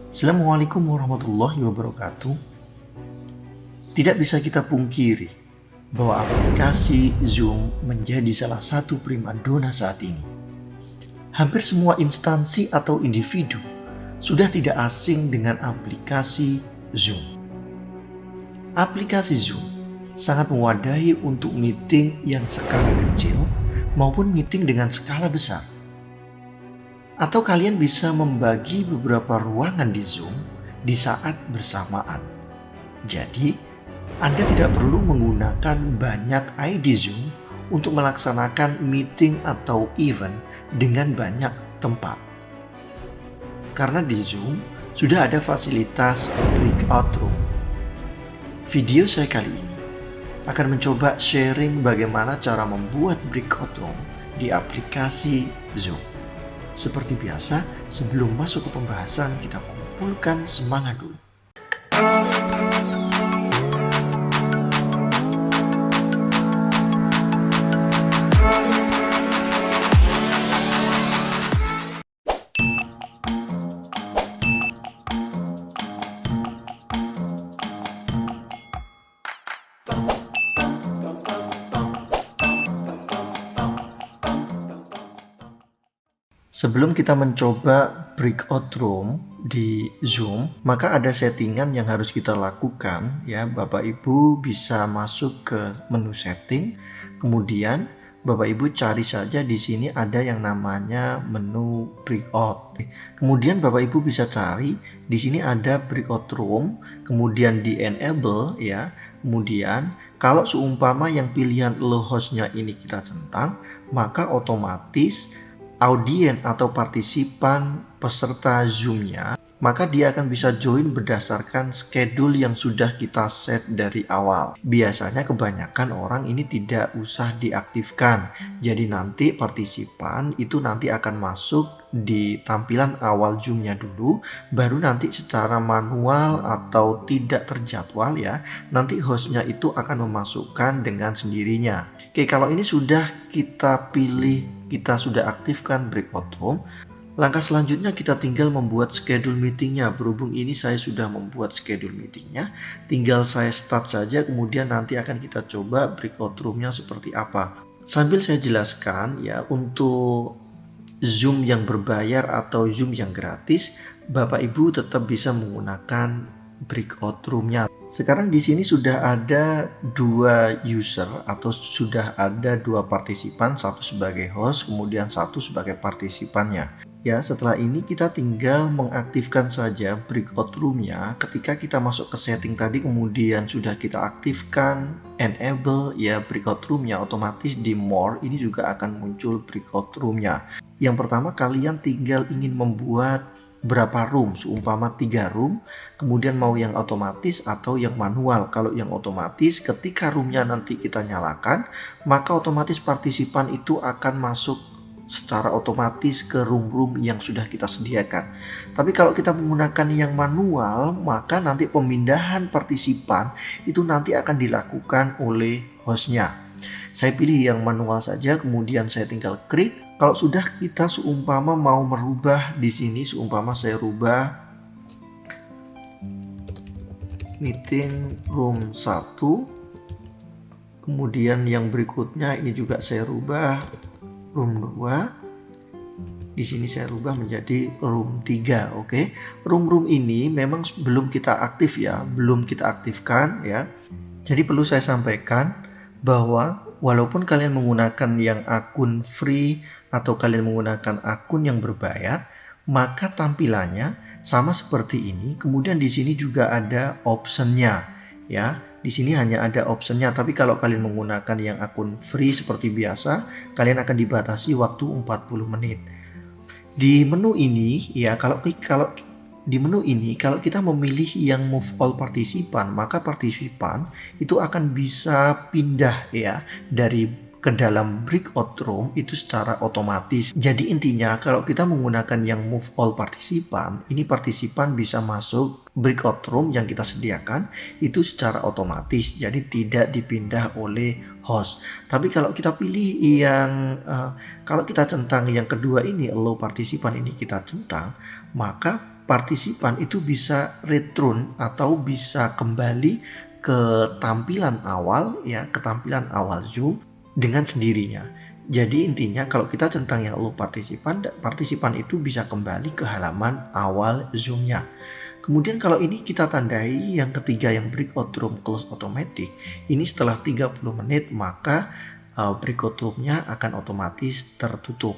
Assalamualaikum warahmatullahi wabarakatuh. Tidak bisa kita pungkiri bahwa aplikasi Zoom menjadi salah satu primadona saat ini. Hampir semua instansi atau individu sudah tidak asing dengan aplikasi Zoom. Aplikasi Zoom sangat mewadahi untuk meeting yang skala kecil maupun meeting dengan skala besar. Atau kalian bisa membagi beberapa ruangan di Zoom di saat bersamaan. Jadi, Anda tidak perlu menggunakan banyak ID Zoom untuk melaksanakan meeting atau event dengan banyak tempat. Karena di Zoom sudah ada fasilitas breakout room. Video saya kali ini akan mencoba sharing bagaimana cara membuat breakout room di aplikasi Zoom. Seperti biasa, sebelum masuk ke pembahasan, kita kumpulkan semangat dulu. Sebelum kita mencoba breakout room di Zoom, maka ada settingan yang harus kita lakukan ya. Bapak Ibu bisa masuk ke menu setting, kemudian Bapak Ibu cari saja di sini ada yang namanya menu breakout. Kemudian Bapak Ibu bisa cari di sini ada breakout room, kemudian di enable ya. Kemudian kalau seumpama yang pilihan lo hostnya ini kita centang, maka otomatis audien atau partisipan peserta Zoom-nya, maka dia akan bisa join berdasarkan schedule yang sudah kita set dari awal. Biasanya kebanyakan orang ini tidak usah diaktifkan. Jadi nanti partisipan itu nanti akan masuk di tampilan awal Zoom-nya dulu, baru nanti secara manual atau tidak terjadwal ya, nanti hostnya itu akan memasukkan dengan sendirinya. Oke, kalau ini sudah kita pilih, kita sudah aktifkan breakout room, langkah selanjutnya kita tinggal membuat schedule meetingnya. Berhubung ini saya sudah membuat schedule meetingnya, tinggal saya start saja, kemudian nanti akan kita coba breakout roomnya seperti apa. Sambil saya jelaskan ya, untuk Zoom yang berbayar atau Zoom yang gratis, Bapak Ibu tetap bisa menggunakan breakout roomnya. Sekarang di sini sudah ada 2 user atau sudah ada 2 partisipan, satu sebagai host, kemudian satu sebagai partisipannya. Ya, setelah ini kita tinggal mengaktifkan saja breakout roomnya. Ketika kita masuk ke setting tadi, kemudian sudah kita aktifkan enable ya breakout roomnya, otomatis di more ini juga akan muncul breakout roomnya. Yang pertama, kalian tinggal ingin membuat berapa room, seumpama 3 room, kemudian mau yang otomatis atau yang manual. Kalau yang otomatis, ketika roomnya nanti kita nyalakan, maka otomatis partisipan itu akan masuk secara otomatis ke room-room yang sudah kita sediakan. Tapi kalau kita menggunakan yang manual, maka nanti pemindahan partisipan itu nanti akan dilakukan oleh hostnya. Saya pilih yang manual saja, kemudian saya tinggal klik. Kalau sudah kita seumpama mau merubah di sini, seumpama saya rubah meeting room 1, kemudian yang berikutnya ini juga saya rubah room 2. Di sini saya rubah menjadi room 3, oke. Room-room ini memang belum kita aktif ya, belum kita aktifkan ya. Jadi perlu saya sampaikan bahwa walaupun kalian menggunakan yang akun free atau kalian menggunakan akun yang berbayar, maka tampilannya sama seperti ini. Kemudian di sini juga ada optionnya ya. Di sini hanya ada optionnya, tapi kalau kalian menggunakan yang akun free seperti biasa, kalian akan dibatasi waktu 40 menit. Di menu ini ya, kalau di menu ini kalau kita memilih yang move all partisipan, maka partisipan itu akan bisa pindah ya dari ke dalam breakout room itu secara otomatis. Jadi intinya kalau kita menggunakan yang move all partisipan, ini partisipan bisa masuk breakout room yang kita sediakan itu secara otomatis, jadi tidak dipindah oleh host. Tapi kalau kita pilih yang kalau kita centang yang kedua ini, allow partisipan ini kita centang, maka partisipan itu bisa return atau bisa kembali ke tampilan awal ya, ke tampilan awal Zoom dengan sendirinya. Jadi intinya kalau kita centang yang low partisipan itu bisa kembali ke halaman awal Zoom-nya. Kemudian kalau ini kita tandai yang ketiga yang breakout room close automatic, ini setelah 30 menit maka breakout room-nya akan otomatis tertutup.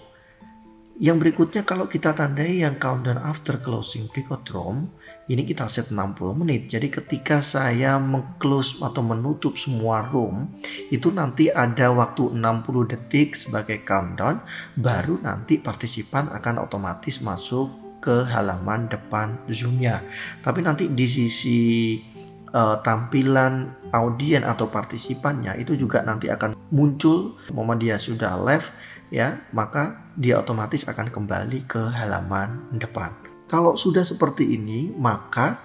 Yang berikutnya kalau kita tandai yang countdown after closing breakout room, ini kita set 60 menit. Jadi ketika saya meng-close atau menutup semua room, itu nanti ada waktu 60 detik sebagai countdown, baru nanti partisipan akan otomatis masuk ke halaman depan Zoom-nya. Tapi nanti di sisi tampilan audien atau partisipannya itu juga nanti akan muncul momen dia sudah live ya, maka dia otomatis akan kembali ke halaman depan. Kalau sudah seperti ini, maka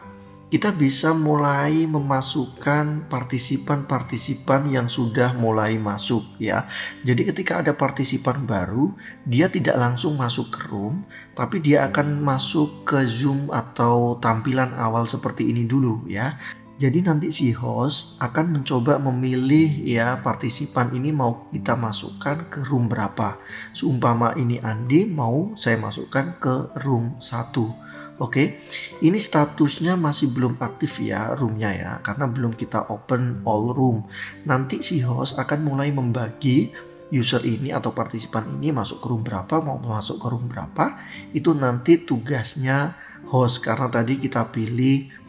kita bisa mulai memasukkan partisipan-partisipan yang sudah mulai masuk ya. Jadi ketika ada partisipan baru, dia tidak langsung masuk ke room, tapi dia akan masuk ke Zoom atau tampilan awal seperti ini dulu ya. Jadi nanti si host akan mencoba memilih ya partisipan ini mau kita masukkan ke room berapa. Seumpama ini Andi mau saya masukkan ke room 1. Oke, ini statusnya masih belum aktif ya roomnya ya, karena belum kita open all room. Nanti si host akan mulai membagi user ini atau partisipan ini masuk ke room berapa, mau masuk ke room berapa. Itu nanti tugasnya host karena tadi kita pilih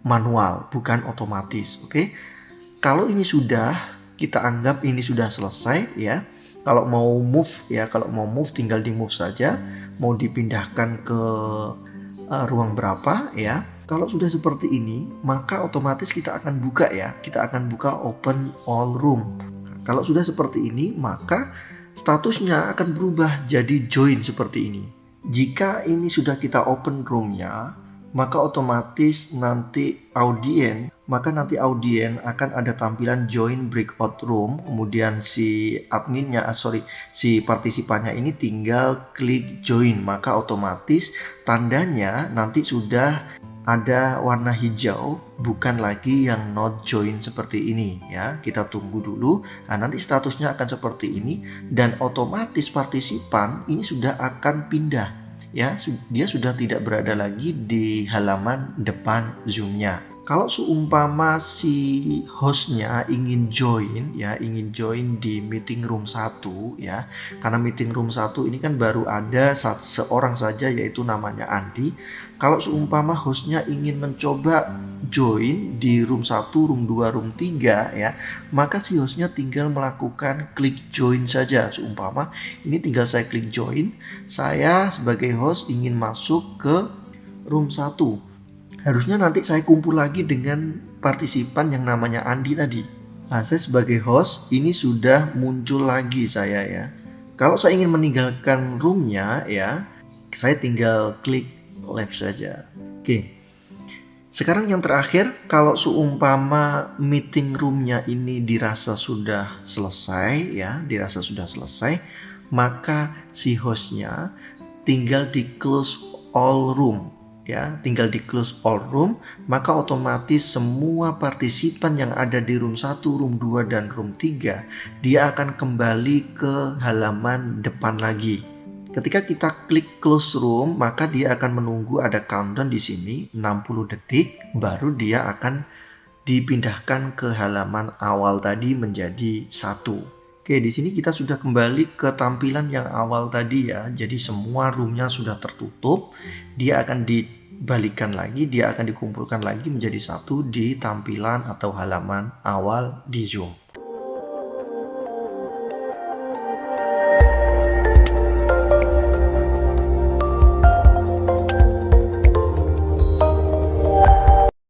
manual bukan otomatis. Oke. Kalau ini sudah kita anggap ini sudah selesai ya. Kalau mau move ya, kalau mau move tinggal di move saja. Mau dipindahkan ke ruang berapa ya. Kalau sudah seperti ini, maka otomatis kita akan buka ya. Kita akan buka open all room. Kalau sudah seperti ini, maka statusnya akan berubah jadi join seperti ini. Jika ini sudah kita open roomnya, maka otomatis nanti audien akan ada tampilan join breakout room, kemudian si partisipannya ini tinggal klik join, maka otomatis tandanya nanti sudah ada warna hijau, bukan lagi yang not join seperti ini ya. Kita tunggu dulu. Nah, nanti statusnya akan seperti ini dan otomatis partisipan ini sudah akan pindah. Ya, dia sudah tidak berada lagi di halaman depan Zoom-nya. Kalau seumpama si hostnya ingin join di meeting room 1 ya, karena meeting room 1 ini kan baru ada seorang saja yaitu namanya Andi. Kalau seumpama hostnya ingin mencoba join di room 1, room 2, room 3 ya, maka si hostnya tinggal melakukan klik join saja. Seumpama ini tinggal saya klik join, saya sebagai host ingin masuk ke room 1. Harusnya nanti saya kumpul lagi dengan partisipan yang namanya Andi tadi. Nah, saya sebagai host ini sudah muncul lagi saya ya. Kalau saya ingin meninggalkan roomnya ya, saya tinggal klik left saja. Oke. Sekarang yang terakhir, kalau seumpama meeting roomnya ini dirasa sudah selesai ya, maka si hostnya tinggal di close all room. Ya, tinggal di close all room, maka otomatis semua partisipan yang ada di room 1, room 2, dan room 3 dia akan kembali ke halaman depan lagi. Ketika kita klik close room, maka dia akan menunggu ada countdown di sini 60 detik, baru dia akan dipindahkan ke halaman awal tadi menjadi 1. Oke, di sini kita sudah kembali ke tampilan yang awal tadi ya. Jadi semua roomnya sudah tertutup. Dia akan dibalikan lagi, dia akan dikumpulkan lagi menjadi 1 di tampilan atau halaman awal di Zoom.